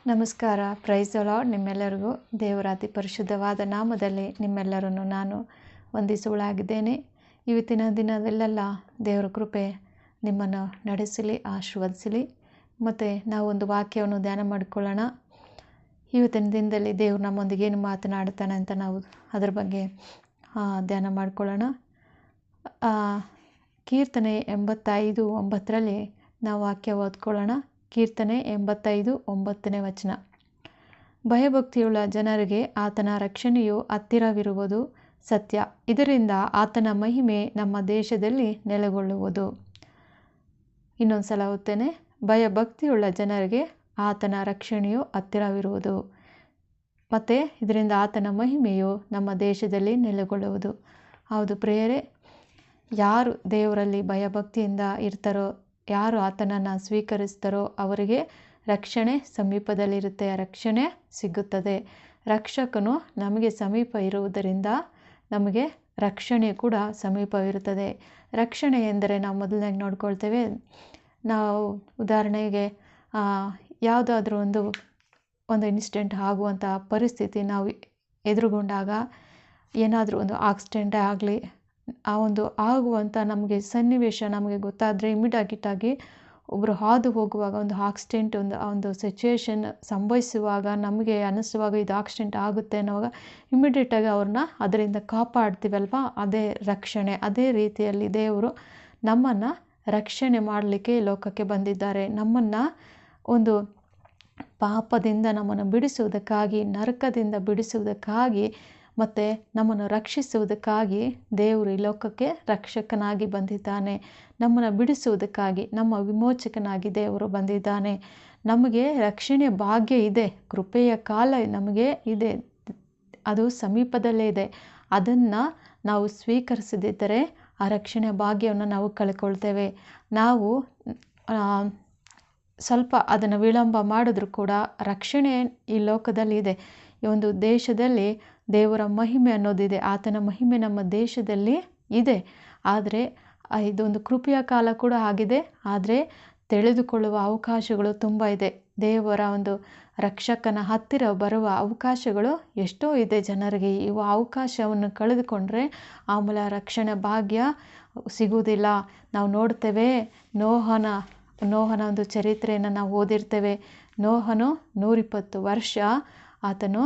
ನಮಸ್ಕಾರ. Praise the lord. ನಿಮ್ಮೆಲ್ಲರಿಗೂ ದೇವರ ಅತಿ ಪರಿಶುದ್ಧವಾದ ನಾಮದಲ್ಲಿ ನಿಮ್ಮೆಲ್ಲರನ್ನು ನಾನು ವಂದಿಸುವಳಾಗಿದ್ದೇನೆ. ಇವತ್ತಿನ ದಿನದಲ್ಲೆಲ್ಲ ದೇವರ ಕೃಪೆ ನಿಮ್ಮನ್ನು ನಡೆಸಲಿ, ಆಶೀರ್ವದಿಸಲಿ. ಮತ್ತು ನಾವು ಒಂದು ವಾಕ್ಯವನ್ನು ಧ್ಯಾನ ಮಾಡಿಕೊಳ್ಳೋಣ. ಇವತ್ತಿನ ದಿನದಲ್ಲಿ ದೇವರು ನಮ್ಮೊಂದಿಗೆ ಏನು ಮಾತನಾಡ್ತಾನೆ ಅಂತ ನಾವು ಅದರ ಬಗ್ಗೆ ಧ್ಯಾನ ಮಾಡಿಕೊಳ್ಳೋಣ. ಕೀರ್ತನೆ 85:9 ನಾವು ವಾಕ್ಯ ಓದ್ಕೊಳ್ಳೋಣ. ಕೀರ್ತನೆ 85:9 ವಚನ. ಭಯಭಕ್ತಿಯುಳ್ಳ ಜನರಿಗೆ ಆತನ ರಕ್ಷಣೆಯು ಹತ್ತಿರವಿರುವುದು ಸತ್ಯ. ಇದರಿಂದ ಆತನ ಮಹಿಮೆ ನಮ್ಮ ದೇಶದಲ್ಲಿ ನೆಲೆಗೊಳ್ಳುವುದು. ಇನ್ನೊಂದು ಸಲ ಓದ್ತೇನೆ. ಭಯಭಕ್ತಿಯುಳ್ಳ ಜನರಿಗೆ ಆತನ ರಕ್ಷಣೆಯು ಹತ್ತಿರವಿರುವುದು ಮತ್ತು ಇದರಿಂದ ಆತನ ಮಹಿಮೆಯು ನಮ್ಮ ದೇಶದಲ್ಲಿ ನೆಲೆಗೊಳ್ಳುವುದು. ಹೌದು ಪ್ರಿಯರೇ, ಯಾರು ದೇವರಲ್ಲಿ ಭಯಭಕ್ತಿಯಿಂದ ಇರ್ತಾರೋ, ಯಾರು ಆತನನ್ನು ಸ್ವೀಕರಿಸ್ತಾರೋ ಅವರಿಗೆ ರಕ್ಷಣೆ ಸಮೀಪದಲ್ಲಿರುತ್ತೆ, ರಕ್ಷಣೆ ಸಿಗುತ್ತದೆ. ರಕ್ಷಕನು ನಮಗೆ ಸಮೀಪ ಇರುವುದರಿಂದ ನಮಗೆ ರಕ್ಷಣೆ ಕೂಡ ಸಮೀಪವಿರುತ್ತದೆ. ರಕ್ಷಣೆ ಎಂದರೆ ನಾವು ಮೊದಲನೇಗೆ ನೋಡ್ಕೊಳ್ತೇವೆ. ನಾವು ಉದಾಹರಣೆಗೆ ಯಾವುದಾದ್ರೂ ಒಂದು ಇನ್ಸಿಡೆಂಟ್ ಆಗುವಂಥ ಪರಿಸ್ಥಿತಿ ನಾವು ಎದುರುಗೊಂಡಾಗ, ಏನಾದರೂ ಒಂದು ಆಕ್ಸಿಡೆಂಟೇ ಆಗಲಿ, ಆ ಒಂದು ಆಗುವಂಥ ನಮಗೆ ಸನ್ನಿವೇಶ ನಮಗೆ ಗೊತ್ತಾದರೆ ಇಮಿಡಿಯೇಟಾಗಿ ಒಬ್ಬರು ಹಾದು ಹೋಗುವಾಗ ಒಂದು ಆಕ್ಸಿಡೆಂಟ್ ಒಂದು ಸಿಚುವೇಶನ್ ಸಂಭವಿಸುವಾಗ ನಮಗೆ ಅನ್ನಿಸುವಾಗ ಇದು ಆಕ್ಸಿಡೆಂಟ್ ಆಗುತ್ತೆ ಅನ್ನೋವಾಗ ಇಮಿಡಿಯೇಟಾಗಿ ಅವ್ರನ್ನ ಅದರಿಂದ ಕಾಪಾಡ್ತೀವಲ್ವ, ಅದೇ ರಕ್ಷಣೆ. ಅದೇ ರೀತಿಯಲ್ಲಿ ದೇವರು ನಮ್ಮನ್ನು ರಕ್ಷಣೆ ಮಾಡಲಿಕ್ಕೆ ಲೋಕಕ್ಕೆ ಬಂದಿದ್ದಾರೆ. ನಮ್ಮನ್ನು ಒಂದು ಪಾಪದಿಂದ ನಮ್ಮನ್ನು ಬಿಡಿಸುವುದಕ್ಕಾಗಿ, ನರಕದಿಂದ ಬಿಡಿಸುವುದಕ್ಕಾಗಿ ಮತ್ತು ನಮ್ಮನ್ನು ರಕ್ಷಿಸುವುದಕ್ಕಾಗಿ ದೇವರು ಈ ಲೋಕಕ್ಕೆ ರಕ್ಷಕನಾಗಿ ಬಂದಿದ್ದಾನೆ. ನಮ್ಮನ್ನು ಬಿಡಿಸುವುದಕ್ಕಾಗಿ, ನಮ್ಮ ವಿಮೋಚಕನಾಗಿ ದೇವರು ಬಂದಿದ್ದಾನೆ. ನಮಗೆ ರಕ್ಷಣೆಯ ಭಾಗ್ಯ ಇದೆ, ಕೃಪೆಯ ಕಾಲ ನಮಗೆ ಇದೆ, ಅದು ಸಮೀಪದಲ್ಲೇ ಇದೆ. ಅದನ್ನು ನಾವು ಸ್ವೀಕರಿಸದಿದ್ದರೆ ಆ ರಕ್ಷಣೆಯ ಭಾಗ್ಯವನ್ನು ನಾವು ಕಳ್ಕೊಳ್ತೇವೆ. ನಾವು ಸ್ವಲ್ಪ ಅದನ್ನು ವಿಳಂಬ ಮಾಡಿದ್ರೂ ಕೂಡ ರಕ್ಷಣೆ ಈ ಲೋಕದಲ್ಲಿ ಇದೆ. ಈ ಒಂದು ದೇಶದಲ್ಲಿ ದೇವರ ಮಹಿಮೆ ಅನ್ನೋದಿದೆ, ಆತನ ಮಹಿಮೆ ನಮ್ಮ ದೇಶದಲ್ಲಿ ಇದೆ. ಆದರೆ ಇದೊಂದು ಕೃಪೆಯ ಕಾಲ ಕೂಡ ಆಗಿದೆ. ಆದರೆ ತಿಳಿದುಕೊಳ್ಳುವ ಅವಕಾಶಗಳು ತುಂಬ ಇದೆ. ದೇವರ ಒಂದು ರಕ್ಷಕನ ಹತ್ತಿರ ಬರುವ ಅವಕಾಶಗಳು ಎಷ್ಟೋ ಇದೆ ಜನರಿಗೆ. ಇವು ಅವಕಾಶವನ್ನು ಕಳೆದುಕೊಂಡ್ರೆ ಆಮೇಲೆ ರಕ್ಷಣೆ ಭಾಗ್ಯ ಸಿಗುವುದಿಲ್ಲ. ನಾವು ನೋಡ್ತೇವೆ, ನೋಹನ ಒಂದು ಚರಿತ್ರೆಯನ್ನು ನಾವು ಓದಿರ್ತೇವೆ. ನೋಹನು 120 ವರ್ಷ ಆತನು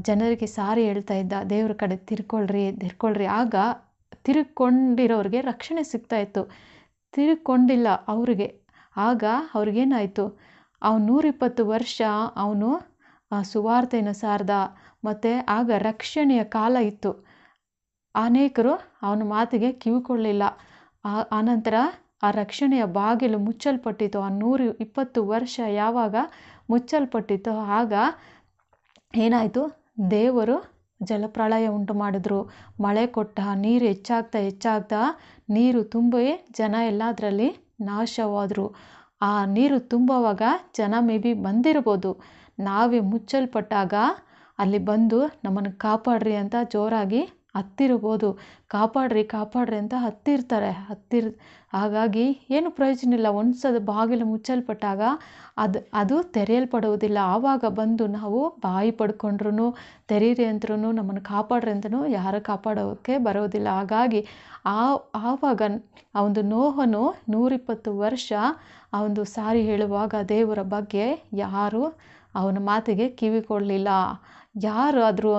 ಜನರಿಗೆ ಸಾರಿ ಹೇಳ್ತಾ ಇದ್ದ, ದೇವ್ರ ಕಡೆ ತಿರ್ಕೊಳ್ರಿ. ಆಗ ತಿರುಗಿಕೊಂಡಿರೋರಿಗೆ ರಕ್ಷಣೆ ಸಿಗ್ತಾಯಿತ್ತು. ತಿರುಗಿಕೊಂಡಿಲ್ಲ ಅವ್ರಿಗೆ, ಆಗ ಅವ್ರಿಗೇನಾಯಿತು, ಅವನು 120 ವರ್ಷ ಅವನು ಸುವಾರ್ತೆಯನ್ನು ಸಾರ್ದ. ಮತ್ತು ಆಗ ರಕ್ಷಣೆಯ ಕಾಲ ಇತ್ತು. ಅನೇಕರು ಅವನ ಮಾತಿಗೆ ಕಿವಿಕೊಳ್ಳಲಿಲ್ಲ. ಆನಂತರ ಆ ರಕ್ಷಣೆಯ ಬಾಗಿಲು ಮುಚ್ಚಲ್ಪಟ್ಟಿತು. ಆ 120 ವರ್ಷ ಯಾವಾಗ ಮುಚ್ಚಲ್ಪಟ್ಟಿತು, ಆಗ ಏನಾಯಿತು, ದೇವರು ಜಲಪ್ರಳಯ ಉಂಟು ಮಾಡಿದ್ರು. ಮಳೆ ಕೊಟ್ಟ, ನೀರು ಹೆಚ್ಚಾಗ್ತಾ ನೀರು ತುಂಬಿ ಜನ ಎಲ್ಲ ಅದರಲ್ಲಿ ನಾಶವಾದರು. ಆ ನೀರು ತುಂಬುವಾಗ ಜನ ಬಂದಿರ್ಬೋದು. ನಾವೇ ಮುಚ್ಚಲ್ಪಟ್ಟಾಗ ಅಲ್ಲಿ ಬಂದು ನಮ್ಮನ್ನು ಕಾಪಾಡ್ರಿ ಅಂತ ಜೋರಾಗಿ ಹತ್ತಿರ್ಬೋದು. ಕಾಪಾಡ್ರಿ ಅಂತ ಹತ್ತಿರ್ತಾರೆ. ಹಾಗಾಗಿ ಏನು ಪ್ರಯೋಜನ ಇಲ್ಲ. ಒಂದ್ಸಲ ಬಾಗಿಲು ಮುಚ್ಚಲ್ಪಟ್ಟಾಗ ಅದು ತೆರೆಯಲ್ಪಡುವುದಿಲ್ಲ. ಆವಾಗ ಬಂದು ನಾವು ಬಾಯಿ ಪಡ್ಕೊಂಡ್ರು, ತೆರೀರಿ ಅಂದ್ರೂ, ನಮ್ಮನ್ನು ಕಾಪಾಡ್ರಿ ಅಂತಲೂ ಯಾರು ಕಾಪಾಡೋಕ್ಕೆ ಬರೋದಿಲ್ಲ. ಹಾಗಾಗಿ ಆವಾಗ ಆ ಒಂದು ನೋಹನು 120 ವರ್ಷ ಆ ಒಂದು ಸಾರಿ ಹೇಳುವಾಗ ದೇವರ ಬಗ್ಗೆ ಯಾರು ಅವನ ಮಾತಿಗೆ ಕಿವಿ ಕೊಡಲಿಲ್ಲ. ಯಾರು ಆದರೂ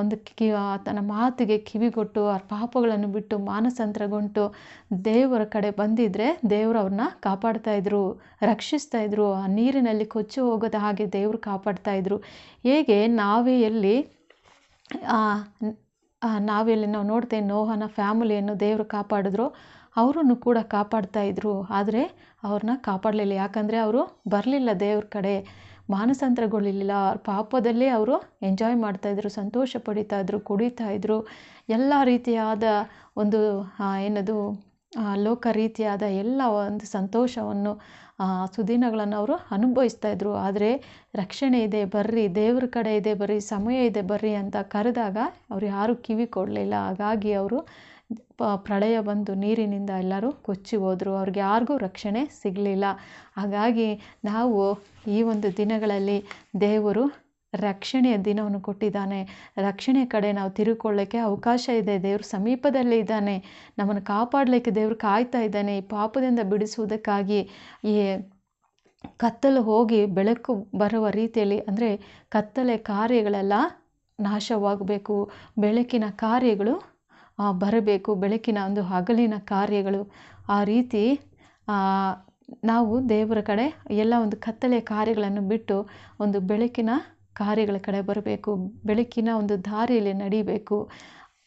ತನ್ನ ಮಾತಿಗೆ ಕಿವಿಗೊಟ್ಟು ಆ ಪಾಪಗಳನ್ನು ಬಿಟ್ಟು ಮಾನಸಾಂತರಗೊಂಡು ದೇವರ ಕಡೆ ಬಂದಿದ್ದರೆ ದೇವರು ಅವ್ರನ್ನ ಕಾಪಾಡ್ತಾಯಿದ್ರು, ರಕ್ಷಿಸ್ತಾಯಿದ್ರು. ಆ ನೀರಿನಲ್ಲಿ ಕೊಚ್ಚಿ ಹೋಗೋದ ಹಾಗೆ ದೇವರು ಕಾಪಾಡ್ತಾಯಿದ್ರು. ಹೇಗೆ ನಾವೆಯಲ್ಲಿ ನಾವು ನೋಡ್ತೇವೆ, ನೋಹನ ಫ್ಯಾಮಿಲಿಯನ್ನು ದೇವರು ಕಾಪಾಡಿದ್ರು, ಅವರನ್ನು ಕೂಡ ಕಾಪಾಡ್ತಾಯಿದ್ರು. ಆದರೆ ಅವ್ರನ್ನ ಕಾಪಾಡಲಿಲ್ಲ. ಯಾಕಂದರೆ ಅವರು ಬರಲಿಲ್ಲ ದೇವ್ರ ಕಡೆ, ಮಾನಸಾಂತರಗೊಳ್ಳಿಲ್ಲ. ಪಾಪದಲ್ಲೇ ಅವರು ಎಂಜಾಯ್ ಮಾಡ್ತಾಯಿದ್ರು, ಸಂತೋಷ ಪಡಿತಾಯಿದ್ರು, ಕುಡಿತಾಯಿದ್ರು. ಎಲ್ಲ ರೀತಿಯಾದ ಒಂದು ಲೋಕ ರೀತಿಯಾದ ಎಲ್ಲ ಒಂದು ಸಂತೋಷವನ್ನು ಸುದಿನಗಳನ್ನು ಅವರು ಅನುಭವಿಸ್ತಾಯಿದ್ರು. ಆದರೆ ರಕ್ಷಣೆ ಇದೆ ಬರ್ರಿ, ದೇವ್ರ ಕಡೆ ಇದೆ ಬರ್ರಿ, ಸಮಯ ಇದೆ ಬರ್ರಿ ಅಂತ ಕರೆದಾಗ ಅವ್ರು ಯಾರೂ ಕಿವಿ ಕೊಡಲಿಲ್ಲ. ಹಾಗಾಗಿ ಅವರು ಪ್ರಳಯ ಬಂದು ನೀರಿನಿಂದ ಎಲ್ಲರೂ ಕೊಚ್ಚಿ ಹೋದರು. ಅವ್ರಿಗೆ ಯಾರಿಗೂ ರಕ್ಷಣೆ ಸಿಗಲಿಲ್ಲ. ಹಾಗಾಗಿ ನಾವು ಈ ಒಂದು ದಿನಗಳಲ್ಲಿ ದೇವರು ರಕ್ಷಣೆಯ ದಿನವನ್ನು ಕೊಟ್ಟಿದ್ದಾನೆ. ರಕ್ಷಣೆ ಕಡೆ ನಾವು ತಿರುಗಿಕೊಳ್ಳೋಕ್ಕೆ ಅವಕಾಶ ಇದೆ. ದೇವರು ಸಮೀಪದಲ್ಲೇ ಇದ್ದಾನೆ. ನಮ್ಮನ್ನು ಕಾಪಾಡಲಿಕ್ಕೆ ದೇವರು ಕಾಯ್ತಾ ಇದ್ದಾನೆ. ಈ ಪಾಪದಿಂದ ಬಿಡಿಸುವುದಕ್ಕಾಗಿ ಈ ಕತ್ತಲು ಹೋಗಿ ಬೆಳಕು ಬರುವ ರೀತಿಯಲ್ಲಿ, ಅಂದರೆ ಕತ್ತಲೆ ಕಾರ್ಯಗಳೆಲ್ಲ ನಾಶವಾಗಬೇಕು, ಬೆಳಕಿನ ಕಾರ್ಯಗಳು ಬರಬೇಕು, ಬೆಳಕಿನ ಒಂದು ಹಗಲಿನ ಕಾರ್ಯಗಳು. ಆ ರೀತಿ ನಾವು ದೇವರ ಕಡೆ ಎಲ್ಲ ಒಂದು ಕತ್ತಲೆಯ ಕಾರ್ಯಗಳನ್ನು ಬಿಟ್ಟು ಒಂದು ಬೆಳಕಿನ ಕಾರ್ಯಗಳ ಕಡೆ ಬರಬೇಕು, ಬೆಳಕಿನ ಒಂದು ದಾರಿಯಲ್ಲಿ ನಡಿಬೇಕು.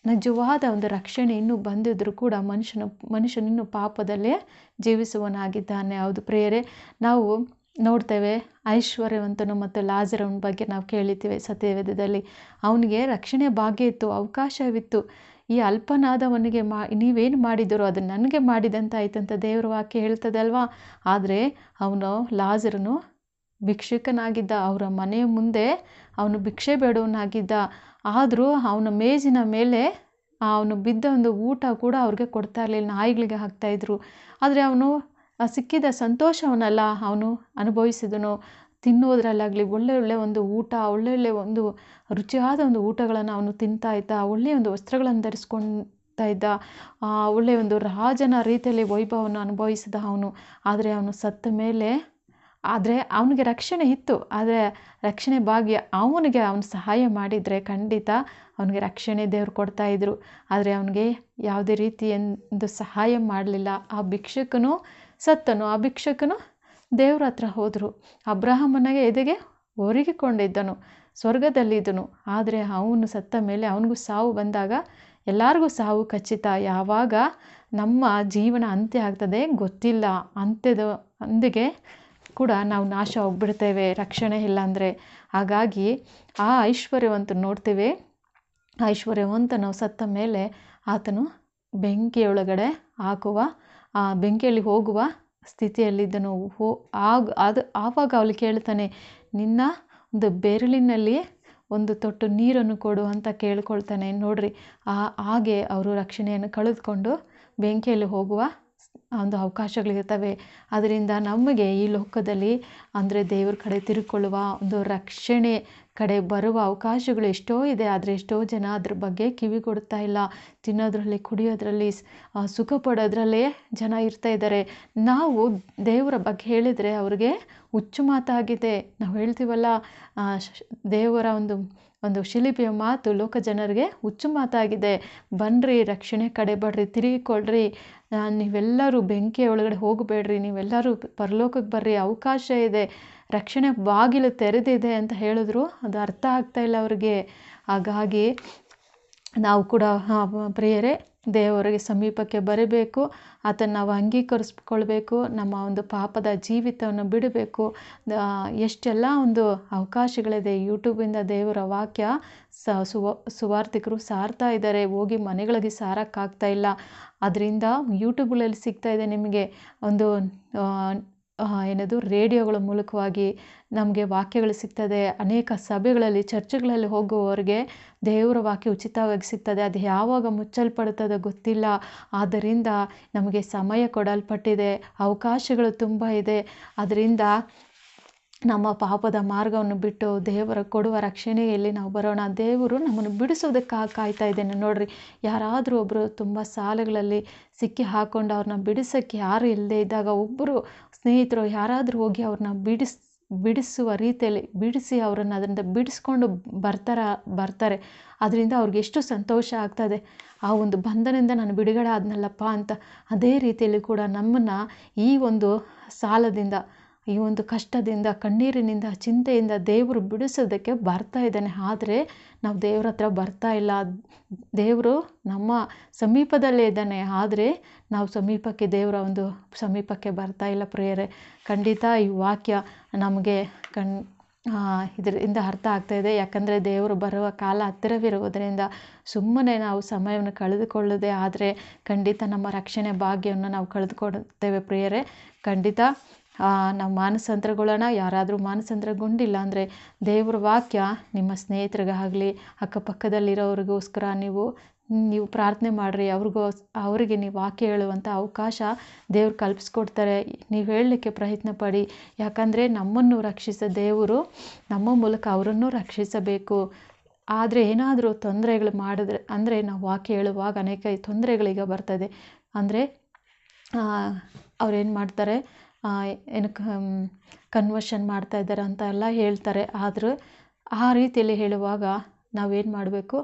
ನಿಜವಾದ ಒಂದು ರಕ್ಷಣೆ ಇನ್ನೂ ಬಂದಿದ್ದರೂ ಕೂಡ ಮನುಷ್ಯನಿನ್ನೂ ಪಾಪದಲ್ಲೇ ಜೀವಿಸುವನಾಗಿದ್ದಾನೆ. ಹೌದು ಪ್ರಿಯರೇ, ನಾವು ನೋಡ್ತೇವೆ ಐಶ್ವರ್ಯವಂತನು ಮತ್ತು ಲಾಜರನ ಬಗ್ಗೆ ನಾವು ಕೇಳಿದ್ದೇವೆ ಸತ್ಯವೇದದಲ್ಲಿ. ಅವನಿಗೆ ರಕ್ಷಣೆ ಭಾಗ್ಯ ಇತ್ತು, ಅವಕಾಶವಿತ್ತು. ಈ ಅಲ್ಪನಾದವನಿಗೆ ನೀವೇನು ಮಾಡಿದರೋ ಅದು ನನಗೆ ಮಾಡಿದಂತ ಆಯ್ತಂತ ದೇವರ ವಾಕ್ಯ ಹೇಳ್ತದೆ ಅಲ್ವಾ. ಆದರೆ ಅವನು ಲಾಜರನು ಭಿಕ್ಷುಕನಾಗಿದ್ದ. ಅವರ ಮನೆಯ ಮುಂದೆ ಅವನು ಭಿಕ್ಷೆ ಬೇಡವನಾಗಿದ್ದ. ಆದರೂ ಅವನ ಮೇಜಿನ ಮೇಲೆ ಅವನು ಬಿದ್ದ ಒಂದು ಊಟ ಕೂಡ ಅವ್ರಿಗೆ ಕೊಡ್ತಾ ಇರಲಿಲ್ಲ, ನಾಯಿಗಳಿಗೆ ಹಾಕ್ತಾಯಿದ್ರು. ಆದರೆ ಅವನು ಸಿಕ್ಕಿದ ಸಂತೋಷವನ್ನೆಲ್ಲ ಅವನು ಅನುಭವಿಸಿದನು. ತಿನ್ನೋದ್ರಲ್ಲಾಗಲಿ ಒಳ್ಳೆ ಒಂದು ಊಟ, ಒಳ್ಳೊಳ್ಳೆ ಒಂದು ರುಚಿಯಾದ ಒಂದು ಊಟಗಳನ್ನು ಅವನು ತಿಂತಾ ಇದ್ದ. ಒಳ್ಳೆಯ ಒಂದು ವಸ್ತ್ರಗಳನ್ನು ಧರಿಸ್ಕೊಳ್ತಾ ಇದ್ದ. ಒಳ್ಳೆಯ ಒಂದು ರಾಜನ ರೀತಿಯಲ್ಲಿ ವೈಭವವನ್ನು ಅನುಭವಿಸಿದ ಅವನು. ಆದರೆ ಅವನು ಸತ್ತ ಮೇಲೆ, ಆದರೆ ಅವನಿಗೆ ರಕ್ಷಣೆ ಇತ್ತು, ಆದರೆ ರಕ್ಷಣೆ ಭಾಗ್ಯ ಅವನಿಗೆ ಅವನು ಸಹಾಯ ಮಾಡಿದರೆ ಖಂಡಿತ ಅವನಿಗೆ ರಕ್ಷಣೆ ದೇವರು ಕೊಡ್ತಾಯಿದ್ರು. ಆದರೆ ಅವನಿಗೆ ಯಾವುದೇ ರೀತಿಯೊಂದು ಸಹಾಯ ಮಾಡಲಿಲ್ಲ. ಆ ಭಿಕ್ಷುಕನು ಸತ್ತನು. ಆ ಭಿಕ್ಷುಕನು ದೇವ್ರ ಹತ್ರ ಹೋದರು. ಅಬ್ರಹಾಮನಿಗೆ ಎದೆಗೆ ಒರಗಿಕೊಂಡಿದ್ದನು, ಸ್ವರ್ಗದಲ್ಲಿದ್ದನು. ಆದರೆ ಅವನು ಸತ್ತ ಮೇಲೆ ಅವನಿಗೂ ಸಾವು ಬಂದಾಗ ಎಲ್ಲರಿಗೂ ಸಾವು ಖಚಿತ. ಯಾವಾಗ ನಮ್ಮ ಜೀವನ ಅಂತ್ಯ ಆಗ್ತದೆ ಗೊತ್ತಿಲ್ಲ. ಅಂತ್ಯದೊಂದಿಗೆ ಕೂಡ ನಾವು ನಾಶ ಹೋಗ್ಬಿಡ್ತೇವೆ ರಕ್ಷಣೆ ಇಲ್ಲ ಅಂದರೆ. ಹಾಗಾಗಿ ಆ ಐಶ್ವರ್ಯವಂತ ನೋಡ್ತೇವೆ, ಐಶ್ವರ್ಯವಂತನು ಸತ್ತ ಮೇಲೆ ಆತನು ಬೆಂಕಿಯೊಳಗಡೆ ಬೆಂಕಿಯಲ್ಲಿ ಹೋಗುವ ಸ್ಥಿತಿಯಲ್ಲಿದ್ದನು. ಆವಾಗ ಅವಳು ಕೇಳ್ತಾನೆ, ನಿನ್ನ ಒಂದು ಬೆರಳಿನಲ್ಲಿ ಒಂದು ತೊಟ್ಟು ನೀರನ್ನು ಕೊಡು ಅಂತ ಕೇಳ್ಕೊಳ್ತಾನೆ. ನೋಡ್ರಿ, ಹಾಗೆ ಅವರು ರಕ್ಷಣೆಯನ್ನು ಕಳೆದುಕೊಂಡು ಬೆಂಕಿಯಲ್ಲಿ ಹೋಗುವ ಒಂದು ಅವಕಾಶಗಳಿರ್ತವೆ. ಅದರಿಂದ ನಮಗೆ ಈ ಲೋಕದಲ್ಲಿ ಅಂದರೆ ದೇವ್ರ ಕಡೆ ತಿರುಗಿಕೊಳ್ಳುವ ಒಂದು ರಕ್ಷಣೆ ಕಡೆ ಬರುವ ಅವಕಾಶಗಳು ಎಷ್ಟೋ ಇದೆ. ಆದರೆ ಎಷ್ಟೋ ಜನ ಅದ್ರ ಬಗ್ಗೆ ಕಿವಿ ಕೊಡ್ತಾ ಇಲ್ಲ. ತಿನ್ನೋದ್ರಲ್ಲಿ, ಕುಡಿಯೋದ್ರಲ್ಲಿ, ಸುಖ ಪಡೋದ್ರಲ್ಲೇ ಜನ ಇರ್ತಾ ಇದ್ದಾರೆ. ನಾವು ದೇವರ ಬಗ್ಗೆ ಹೇಳಿದರೆ ಅವ್ರಿಗೆ ಹುಚ್ಚು ಮಾತಾಗಿದೆ. ನಾವು ಹೇಳ್ತೀವಲ್ಲ, ದೇವರ ಒಂದು ಶಿಲುಬೆಯ ಮಾತು ಲೋಕ ಜನರಿಗೆ ಹುಚ್ಚು ಮಾತಾಗಿದೆ. ಬನ್ನಿರಿ, ರಕ್ಷಣೆ ಕಡೆ ಬರ್ರಿ, ತಿರುಗಿಕೊಳ್ಳ್ರಿ, ನೀವೆಲ್ಲರೂ ಬೆಂಕಿಯ ಒಳಗಡೆ ಹೋಗಬೇಡ್ರಿ, ನೀವೆಲ್ಲರೂ ಪರಲೋಕಕ್ಕೆ ಬರ್ರಿ, ಅವಕಾಶ ಇದೆ, ರಕ್ಷಣೆ ಬಾಗಿಲು ತೆರೆದಿದೆ ಅಂತ ಹೇಳಿದ್ರು ಅದು ಅರ್ಥ ಆಗ್ತಾ ಇಲ್ಲ ಅವ್ರಿಗೆ. ಹಾಗಾಗಿ ನಾವು ಕೂಡ ಪ್ರಿಯರೇ ದೇವರಿಗೆ ಸಮೀಪಕ್ಕೆ ಬರಬೇಕು, ಆತನ್ನು ನಾವು ಅಂಗೀಕರಿಸ್ಕೊಳ್ಬೇಕು, ನಮ್ಮ ಒಂದು ಪಾಪದ ಜೀವಿತವನ್ನು ಬಿಡಬೇಕು. ಎಷ್ಟೆಲ್ಲ ಒಂದು ಅವಕಾಶಗಳಿದೆ. ಯೂಟ್ಯೂಬಿಂದ ದೇವರ ವಾಕ್ಯ ಸುವಾರ್ತಿಕರು ಸಾರ್ತಾ ಇದ್ದಾರೆ. ಹೋಗಿ ಮನೆಗಳಿಗೆ ಸಾರಕ್ಕಾಗ್ತಾ ಇಲ್ಲ. ಅದರಿಂದ ಯೂಟ್ಯೂಬ್ಗಳಲ್ಲಿ ಸಿಗ್ತಾ ಇದೆ ನಿಮಗೆ ಒಂದು ರೇಡಿಯೋಗಳ ಮೂಲಕವಾಗಿ ನಮಗೆ ವಾಕ್ಯಗಳು ಸಿಗ್ತದೆ. ಅನೇಕ ಸಭೆಗಳಲ್ಲಿ, ಚರ್ಚ್ಗಳಲ್ಲಿ ಹೋಗುವವರಿಗೆ ದೇವರ ವಾಕ್ಯ ಉಚಿತವಾಗಿ ಸಿಗ್ತದೆ. ಅದು ಯಾವಾಗ ಮುಚ್ಚಲ್ಪಡುತ್ತದೋ ಗೊತ್ತಿಲ್ಲ. ಆದ್ದರಿಂದ ನಮಗೆ ಸಮಯ ಕೊಡಲ್ಪಟ್ಟಿದೆ, ಅವಕಾಶಗಳು ತುಂಬ ಇದೆ. ಅದರಿಂದ ನಮ್ಮ ಪಾಪದ ಮಾರ್ಗವನ್ನು ಬಿಟ್ಟು ದೇವರ ಕೊಡುವ ರಕ್ಷಣೆಯಲ್ಲಿ ನಾವು ಬರೋಣ. ದೇವರು ನಮ್ಮನ್ನು ಬಿಡಿಸೋದಕ್ಕಾಗಿ ಕಾಯ್ತಾ ಇದ್ದೇನೆ. ನೋಡ್ರಿ, ಯಾರಾದರೂ ಒಬ್ಬರು ತುಂಬ ಸಾಲಗಳಲ್ಲಿ ಸಿಕ್ಕಿ ಹಾಕ್ಕೊಂಡು ಅವ್ರನ್ನ ಬಿಡಿಸೋಕ್ಕೆ ಯಾರು ಇಲ್ಲದೆ ಇದ್ದಾಗ ಒಬ್ಬರು ಸ್ನೇಹಿತರು ಯಾರಾದರೂ ಹೋಗಿ ಅವ್ರನ್ನ ಬಿಡಿಸುವ ರೀತಿಯಲ್ಲಿ ಬಿಡಿಸಿ ಅವರನ್ನು ಅದರಿಂದ ಬಿಡಿಸ್ಕೊಂಡು ಬರ್ತಾರೆ. ಅದರಿಂದ ಅವ್ರಿಗೆ ಎಷ್ಟು ಸಂತೋಷ ಆಗ್ತದೆ. ಆ ಒಂದು ಬಂಧನದಿಂದ ನಾನು ಬಿಡುಗಡೆ ಆದ್ನಲ್ಲಪ್ಪ ಅಂತ. ಅದೇ ರೀತಿಯಲ್ಲಿ ಕೂಡ ನಮ್ಮನ್ನು ಈ ಒಂದು ಸಾಲದಿಂದ, ಈ ಒಂದು ಕಷ್ಟದಿಂದ, ಕಣ್ಣೀರಿನಿಂದ, ಚಿಂತೆಯಿಂದ ದೇವರು ಬಿಡಿಸೋದಕ್ಕೆ ಬರ್ತಾ ಇದ್ದಾನೆ. ಆದರೆ ನಾವು ದೇವ್ರ ಹತ್ರ ಬರ್ತಾ ಇಲ್ಲ. ದೇವರು ನಮ್ಮ ಸಮೀಪದಲ್ಲೇ ಇದ್ದಾನೆ, ಆದರೆ ನಾವು ದೇವರ ಒಂದು ಸಮೀಪಕ್ಕೆ ಬರ್ತಾ ಇಲ್ಲ ಪ್ರಿಯರೇ. ಖಂಡಿತ ಈ ವಾಕ್ಯ ನಮಗೆ ಇದರಿಂದ ಅರ್ಥ ಆಗ್ತಾ ಇದೆ. ಯಾಕಂದರೆ ದೇವರು ಬರುವ ಕಾಲ ಹತ್ತಿರವಿರುವುದರಿಂದ ಸುಮ್ಮನೆ ನಾವು ಸಮಯವನ್ನು ಕಳೆದುಕೊಳ್ಳದೆ ಆದರೆ ಖಂಡಿತ ನಮ್ಮ ರಕ್ಷಣೆ ಭಾಗ್ಯವನ್ನು ನಾವು ಕಳೆದುಕೊಳ್ತೇವೆ ಪ್ರಿಯರೇ. ಖಂಡಿತ ನಾವು ಮಾನಸಾಂತರಗೊಳ್ಳೋಣ. ಯಾರಾದರೂ ಮಾನಸಾಂತರಗೊಂಡಿಲ್ಲ ಅಂದರೆ ದೇವರ ವಾಕ್ಯ ನಿಮ್ಮ ಸ್ನೇಹಿತರಿಗಾಗಲಿ ಅಕ್ಕಪಕ್ಕದಲ್ಲಿರೋರಿಗೋಸ್ಕರ ನೀವು ನೀವು ಪ್ರಾರ್ಥನೆ ಮಾಡಿರಿ, ಅವರಿಗೆ ನೀವು ವಾಕ್ಯ ಹೇಳುವಂಥ ಅವಕಾಶ ದೇವ್ರು ಕಲ್ಪಿಸ್ಕೊಡ್ತಾರೆ. ನೀವು ಹೇಳಲಿಕ್ಕೆ ಪ್ರಯತ್ನ ಪಡಿ. ಯಾಕಂದರೆ ನಮ್ಮನ್ನು ರಕ್ಷಿಸೋ ದೇವರು ನಮ್ಮ ಮೂಲಕ ಅವರನ್ನು ರಕ್ಷಿಸಬೇಕು. ಆದರೆ ಏನಾದರೂ ತೊಂದರೆಗಳು ಮಾಡಿದ್ರೆ, ಅಂದರೆ ನಾವು ವಾಕ್ಯ ಹೇಳುವಾಗ ಅನೇಕ ತೊಂದರೆಗಳೀಗ ಬರ್ತದೆ. ಅಂದರೆ ಅವ್ರೇನು ಮಾಡ್ತಾರೆ, ಏನು ಕನ್ವರ್ಷನ್ ಮಾಡ್ತಾ ಇದ್ದಾರೆ ಅಂತ ಎಲ್ಲ ಹೇಳ್ತಾರೆ. ಆದರೂ ಆ ರೀತಿಯಲ್ಲಿ ಹೇಳುವಾಗ ನಾವೇನು ಮಾಡಬೇಕು,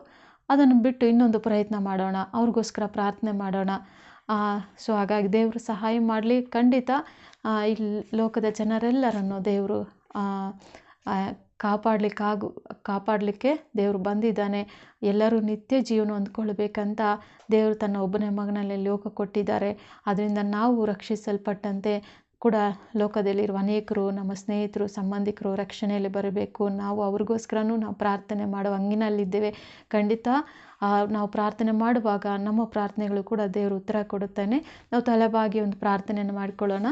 ಅದನ್ನು ಬಿಟ್ಟು ಇನ್ನೊಂದು ಪ್ರಯತ್ನ ಮಾಡೋಣ, ಅವ್ರಿಗೋಸ್ಕರ ಪ್ರಾರ್ಥನೆ ಮಾಡೋಣ. ಸೊ ಹಾಗಾಗಿ ದೇವರು ಸಹಾಯ ಮಾಡಲಿ. ಖಂಡಿತ ಈ ಲೋಕದ ಜನರೆಲ್ಲರನ್ನು ದೇವರು ಕಾಪಾಡಲಿಕ್ಕೆ ದೇವರು ಬಂದಿದ್ದಾನೆ. ಎಲ್ಲರೂ ನಿತ್ಯ ಜೀವನ ಹೊಂದ್ಕೊಳ್ಬೇಕಂತ ದೇವರು ತನ್ನ ಒಬ್ಬನೇ ಮಗನಲ್ಲಿ ಲೋಕ ಕೊಟ್ಟಿದ್ದಾರೆ. ಅದರಿಂದ ನಾವು ರಕ್ಷಿಸಲ್ಪಟ್ಟಂತೆ ಕೂಡ ಲೋಕದಲ್ಲಿರುವ ಅನೇಕರು, ನಮ್ಮ ಸ್ನೇಹಿತರು, ಸಂಬಂಧಿಕರು ರಕ್ಷಣೆಯಲ್ಲಿ ಬರಬೇಕು. ನಾವು ಅವ್ರಿಗೋಸ್ಕರನೂ ನಾವು ಪ್ರಾರ್ಥನೆ ಮಾಡುವ ಹಂಗಿನಲ್ಲಿದ್ದೇವೆ. ಖಂಡಿತ ನಾವು ಪ್ರಾರ್ಥನೆ ಮಾಡುವಾಗ ನಮ್ಮ ಪ್ರಾರ್ಥನೆಗಳು ಕೂಡ ದೇವರು ಉತ್ತರ ಕೊಡುತ್ತಾನೆ. ನಾವು ತಲೆಬಾಗಿ ಒಂದು ಪ್ರಾರ್ಥನೆಯನ್ನು ಮಾಡಿಕೊಳ್ಳೋಣ.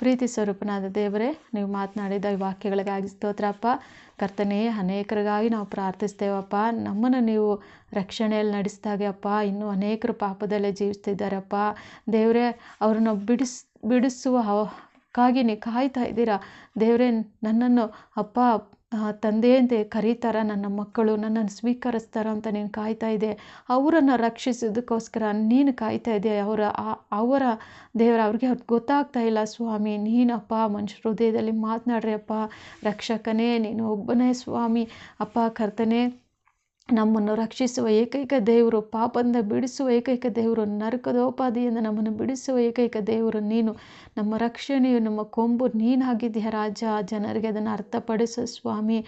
ಪ್ರೀತಿ ಸ್ವರೂಪನಾದ ದೇವರೇ, ನೀವು ಮಾತನಾಡಿದ ಈ ವಾಕ್ಯಗಳಿಗಾಗಿ ಸ್ತೋತ್ರಪ್ಪ. ಕರ್ತನೇ, ಅನೇಕರಿಗಾಗಿ ನಾವು ಪ್ರಾರ್ಥಿಸ್ತೇವಪ್ಪ. ನಮ್ಮನ್ನು ನೀವು ರಕ್ಷಣೆಯಲ್ಲಿ ನಡೆಸಿದಾಗೆ ಅಪ್ಪ, ಇನ್ನೂ ಅನೇಕರು ಪಾಪದಲ್ಲೇ ಜೀವಿಸ್ತಿದ್ದಾರಪ್ಪ. ದೇವರೇ, ಅವ್ರನ್ನ ಬಿಡಿಸುವಕ್ಕಾಗಿ ನೀವು ಕಾಯ್ತಾ ಇದ್ದೀರಾ. ದೇವರೇ, ನನ್ನನ್ನು ಅಪ್ಪ ತಂದೆ ಅಂತ ಕರೀತಾರ, ನನ್ನ ಮಕ್ಕಳು ನನ್ನನ್ನು ಸ್ವೀಕರಿಸ್ತಾರ ಅಂತ ನೀನು ಕಾಯ್ತಾ ಇದೆ. ಅವರನ್ನು ರಕ್ಷಿಸೋದಕ್ಕೋಸ್ಕರ ನೀನು ಕಾಯ್ತಾ ಇದೆಯಾ. ಅವರ ದೇವರ ಅವ್ರಿಗೆ ಗೊತ್ತಾಗ್ತಾ ಇಲ್ಲ ಸ್ವಾಮಿ. ನೀನಪ್ಪ ಮನುಷ್ಯ ಹೃದಯದಲ್ಲಿ ಮಾತನಾಡ್ರಿ ಅಪ್ಪ. ರಕ್ಷಕನೇ, ನೀನು ಒಬ್ಬನೇ ಸ್ವಾಮಿ. ಅಪ್ಪ ಕರ್ತನೇ, ನಮ್ಮನ್ನು ರಕ್ಷಿಸುವ ಏಕೈಕ ದೇವರು, ಪಾಪದಿಂದ ಬಿಡಿಸುವ ಏಕೈಕ ದೇವರು, ನರಕದೋಪಾದಿಯಿಂದ ನಮ್ಮನ್ನು ಬಿಡಿಸುವ ಏಕೈಕ ದೇವರು ನೀನು. ನಮ್ಮ ರಕ್ಷಣೆಯು, ನಮ್ಮ ಕೊಂಬು ನೀನಾಗಿದ್ದೀಯ ರಾಜ. ಜನರಿಗೆ ಅದನ್ನು ಅರ್ಥಪಡಿಸು ಸ್ವಾಮಿ.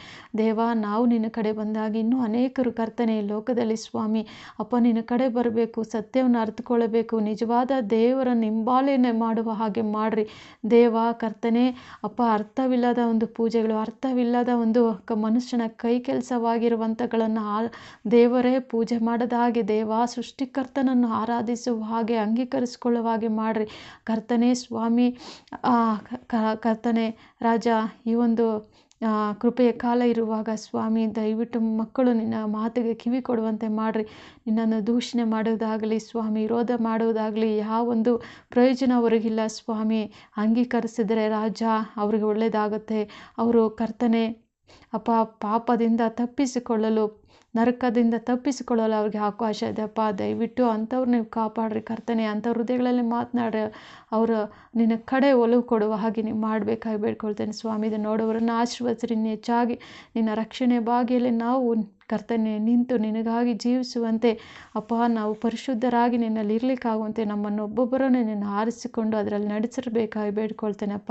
ದೇವ, ನಾವು ನಿನ್ನ ಕಡೆ ಬಂದಾಗ ಇನ್ನೂ ಅನೇಕರು ಕರ್ತನೆ ಈ ಲೋಕದಲ್ಲಿ ಸ್ವಾಮಿ ಅಪ್ಪ ನಿನ್ನ ಕಡೆ ಬರಬೇಕು, ಸತ್ಯವನ್ನು ಅರ್ಥಕೊಳ್ಳಬೇಕು, ನಿಜವಾದ ದೇವರನ್ನು ಹಿಂಬಾಲನೆ ಮಾಡುವ ಹಾಗೆ ಮಾಡ್ರಿ ದೇವ. ಕರ್ತನೆ ಅಪ್ಪ, ಅರ್ಥವಿಲ್ಲದ ಒಂದು ಪೂಜೆಗಳು, ಅರ್ಥವಿಲ್ಲದ ಒಂದು ಮನುಷ್ಯನ ಕೈ ಕೆಲಸವಾಗಿರುವಂಥಗಳನ್ನು ದೇವರೇ ಪೂಜೆ ಮಾಡದ ಹಾಗೆ ದೇವ, ಸೃಷ್ಟಿಕರ್ತನನ್ನು ಆರಾಧಿಸುವ ಹಾಗೆ, ಅಂಗೀಕರಿಸಿಕೊಳ್ಳುವ ಹಾಗೆ ಮಾಡ್ರಿ ಕರ್ತನೆ ಸ್ವಾಮಿ. ಕರ್ತನೆ ರಾಜ, ಈ ಒಂದು ಕೃಪೆಯ ಕಾಲ ಇರುವಾಗ ಸ್ವಾಮಿ, ದಯವಿಟ್ಟು ಮಕ್ಕಳು ನಿನ್ನ ಮಾತಿಗೆ ಕಿವಿ ಕೊಡುವಂತೆ ಮಾಡ್ರಿ. ನಿನ್ನನ್ನು ದೂಷಣೆ ಮಾಡುವುದಾಗಲಿ ಸ್ವಾಮಿ, ವಿರೋಧ ಮಾಡುವುದಾಗಲಿ ಯಾವೊಂದು ಪ್ರಯೋಜನ ಅವರಿಗಿಲ್ಲ ಸ್ವಾಮಿ. ಅಂಗೀಕರಿಸಿದರೆ ರಾಜ ಅವರಿಗೆ ಒಳ್ಳೆಯದಾಗುತ್ತೆ. ಅವರು ಕರ್ತನೆ ಅಪ್ಪ, ಪಾಪದಿಂದ ತಪ್ಪಿಸಿಕೊಳ್ಳಲು, ನರಕದಿಂದ ತಪ್ಪಿಸಿಕೊಳ್ಳಲು ಅವ್ರಿಗೆ ಅವಕಾಶ ಇದೆ ಅಪ್ಪ. ದಯವಿಟ್ಟು ಅಂಥವ್ರು ನೀವು ಕಾಪಾಡ್ರಿ ಕರ್ತನೆ. ಅಂಥ ಹೃದಯಗಳಲ್ಲಿ ಮಾತನಾಡ್ರಿ. ಅವರು ನಿನ್ನ ಕಡೆ ಒಲವು ಕೊಡುವ ಹಾಗೆ ನೀವು ಮಾಡಬೇಕಾಗಿ ಬೇಡ್ಕೊಳ್ತೇನೆ ಸ್ವಾಮಿ. ಇದನ್ನು ನೋಡೋವರನ್ನು ಆಶೀರ್ವದಿಸ್ರಿ. ಇನ್ನು ಹೆಚ್ಚಾಗಿ ನಿನ್ನ ರಕ್ಷಣೆ ಭಾಗಿಯಲ್ಲಿ ನಾವು ಕರ್ತನೆ ನಿಂತು ನಿನಗಾಗಿ ಜೀವಿಸುವಂತೆ ಅಪ್ಪ, ನಾವು ಪರಿಶುದ್ಧರಾಗಿ ನಿನ್ನಲ್ಲಿ ಇರಲಿಕ್ಕಾಗುವಂತೆ ನಮ್ಮನ್ನು ಒಬ್ಬೊಬ್ಬರನ್ನು ನಿನ್ನ ಆರಿಸಿಕೊಂಡು ಅದರಲ್ಲಿ ನಡೆಸಿರಬೇಕಾಗಿ ಬೇಡ್ಕೊಳ್ತೇನಪ್ಪ.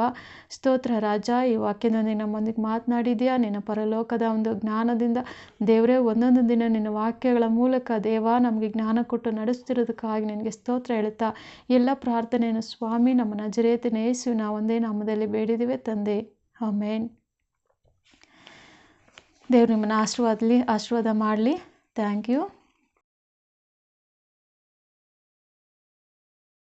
ಸ್ತೋತ್ರ ರಾಜ. ಈ ವಾಕ್ಯದೊಂದಿಗೆ ನಮ್ಮೊಂದಿಗೆ ಮಾತನಾಡಿದೆಯಾ. ನಿನ್ನ ಪರಲೋಕದ ಒಂದು ಜ್ಞಾನದಿಂದ ದೇವರೇ, ಒಂದೊಂದು ದಿನ ನಿನ್ನ ವಾಕ್ಯಗಳ ಮೂಲಕ ದೇವ ನಮಗೆ ಜ್ಞಾನ ಕೊಟ್ಟು ನಡೆಸ್ತಿರೋದಕ್ಕಾಗಿ ನಿನಗೆ ಸ್ತೋತ್ರ ಹೇಳುತ್ತಾ ಎಲ್ಲ ಪ್ರಾರ್ಥನೆಯನ್ನು ಸ್ವಾಮಿ ನಮ್ಮ ನಜರೇತಿನ ಯೇಸುವಿನ ಒಂದೇ ನಾಮದಲ್ಲಿ ಬೇಡಿದಿವೆ ತಂದೆ, ಆಮೇನ್. ದೇವ್ರು ನಿಮ್ಮನ್ನು ಆಶೀರ್ವಾದ ಮಾಡಲಿ. Thank you.